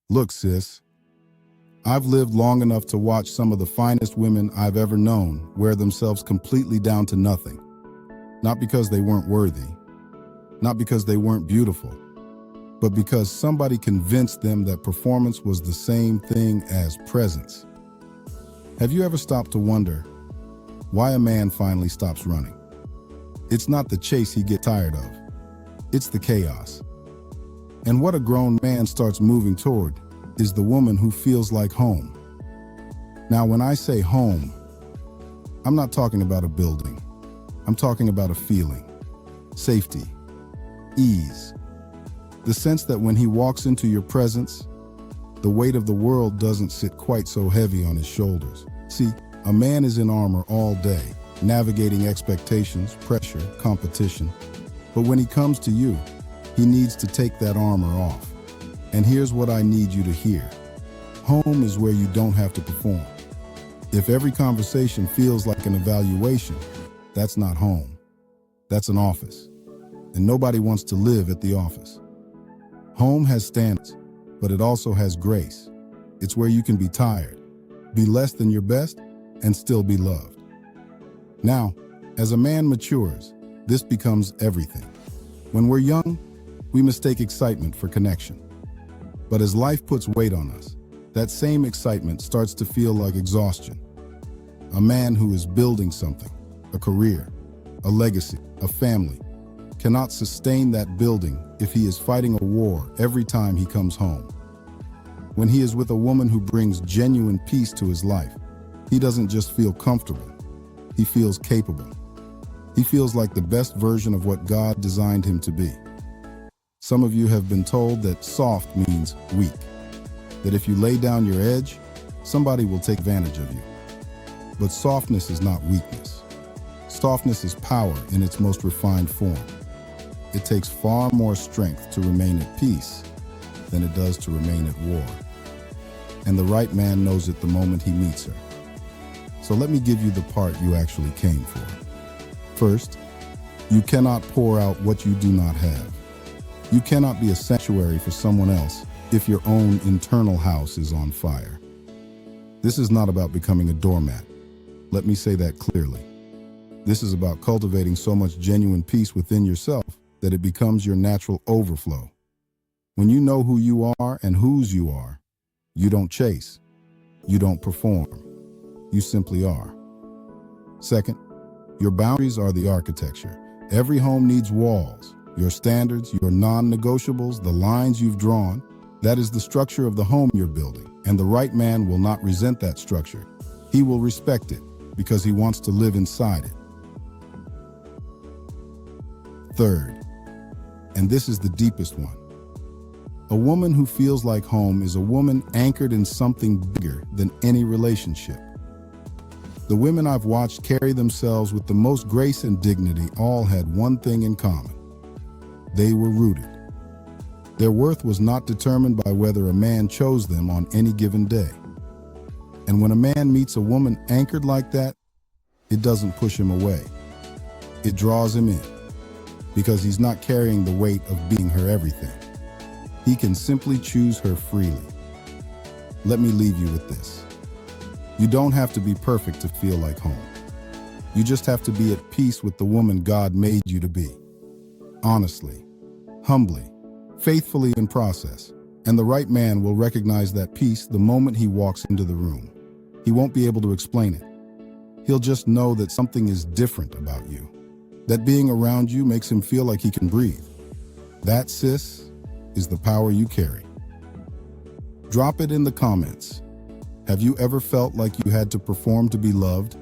Look, sis, I've lived long enough to watch some of the finest women I've ever known wear themselves completely down to nothing. Not because they weren't worthy, not because they weren't beautiful, but because somebody convinced them that performance was the same thing as presence. Have you ever stopped to wonder why a man finally stops running? It's not the chase he gets tired of, it's the chaos. And what a grown man starts moving toward is the woman who feels like home. Now, when I say home, I'm not talking about a building. I'm talking about a feeling, safety, ease. The sense that when he walks into your presence, the weight of the world doesn't sit quite so heavy on his shoulders. See, a man is in armor all day, navigating expectations, pressure, competition. But when he comes to you, he needs to take that armor off. And here's what I need you to hear. Home is where you don't have to perform. If every conversation feels like an evaluation, that's not home. That's an office. And nobody wants to live at the office. Home has standards, but it also has grace. It's where you can be tired, be less than your best, and still be loved. Now, as a man matures, this becomes everything. When we're young, we mistake excitement for connection. But as life puts weight on us, that same excitement starts to feel like exhaustion. A man who is building something, a career, a legacy, a family, cannot sustain that building if he is fighting a war every time he comes home. When he is with a woman who brings genuine peace to his life, he doesn't just feel comfortable, he feels capable. He feels like the best version of what God designed him to be. Some of you have been told that soft means weak, that if you lay down your edge, somebody will take advantage of you. But softness is not weakness. Softness is power in its most refined form. It takes far more strength to remain at peace than it does to remain at war. And the right man knows it the moment he meets her. So let me give you the part you actually came for. First, you cannot pour out what you do not have. You cannot be a sanctuary for someone else if your own internal house is on fire. This is not about becoming a doormat. Let me say that clearly. This is about cultivating so much genuine peace within yourself that it becomes your natural overflow. When you know who you are and whose you are, you don't chase, you don't perform, you simply are. Second, your boundaries are the architecture. Every home needs walls. Your standards, your non-negotiables, the lines you've drawn, that is the structure of the home you're building. And the right man will not resent that structure. He will respect it because he wants to live inside it. Third, and this is the deepest one, a woman who feels like home is a woman anchored in something bigger than any relationship. The women I've watched carry themselves with the most grace and dignity all had one thing in common. They were rooted. Their worth was not determined by whether a man chose them on any given day. And when a man meets a woman anchored like that, it doesn't push him away. It draws him in, because he's not carrying the weight of being her everything. He can simply choose her freely. Let me leave you with this. You don't have to be perfect to feel like home. You just have to be at peace with the woman God made you to be. Honestly, humbly, faithfully in process, and the right man will recognize that peace the moment he walks into the room. He won't be able to explain it. He'll just know that something is different about you, that being around you makes him feel like he can breathe. That, sis, is the power you carry. Drop it in the comments. Have you ever felt like you had to perform to be loved?